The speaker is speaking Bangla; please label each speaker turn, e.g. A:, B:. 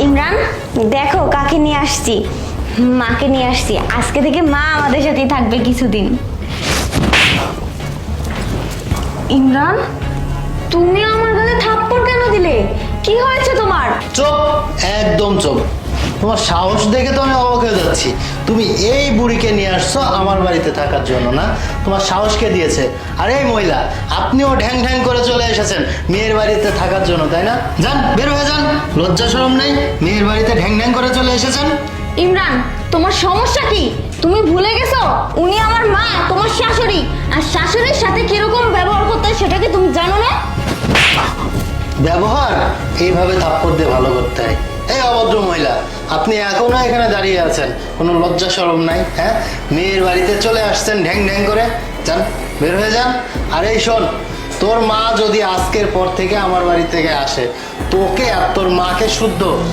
A: ইমরান, দেখো কাকে নিয়ে আসছি। মাকে নিয়ে আসছি। আজকে থেকে মা আমাদের সাথেই থাকবে কিছুদিন। ইমরান, তুমি আমার গালে থাপ্পড় কেন দিলে? কি হয়েছে তোমার?
B: চুপ, একদম চুপ। তোমার সাহস দেখে তো আমি অবাক হয়ে যাচ্ছি। তুমি এই বুড়িকে নিয়ে আসছো আমার বাড়িতে থাকার জন্য না? তোমার সাহস কে দিয়েছে? আর এই মহিলা, আপনিও ঢ্যাং ঢ্যাং করে চলে এসেছেন মেয়ের বাড়িতে থাকার জন্য, তাই না? যান, বের হয়ে যান। লজ্জা শরম নেই? মেয়ের বাড়িতে ঢ্যাং ঢ্যাং করে চলে এসেছেন।
A: ইমরান, তোমার সমস্যা কি? তুমি ভুলে গেছো উনি আমার মা, তোমার শাশুড়ি। আর শাশুড়ির সাথে কিরকম ব্যবহার করতে হয় সেটা কি তুমি জানো না?
B: ব্যবহার এইভাবে থাপ্পড় দিয়ে ভালো করতে হয়? এই অভদ্র মহিলা, আপনি এখনো এখানে দাঁড়িয়ে আছেন, কোনো লজ্জা শরম নাই? হ্যাঁ, মেয়ের বাড়িতে চলে আসছেন ঢ্যাং ঢ্যাং করে। যান, বের হয়ে যান। আর এই শোন, তোর মা যদি আজকের পর থেকে আমার বাড়ি থেকে আসে, তোকে আর তোর মাকে শুদ্ধ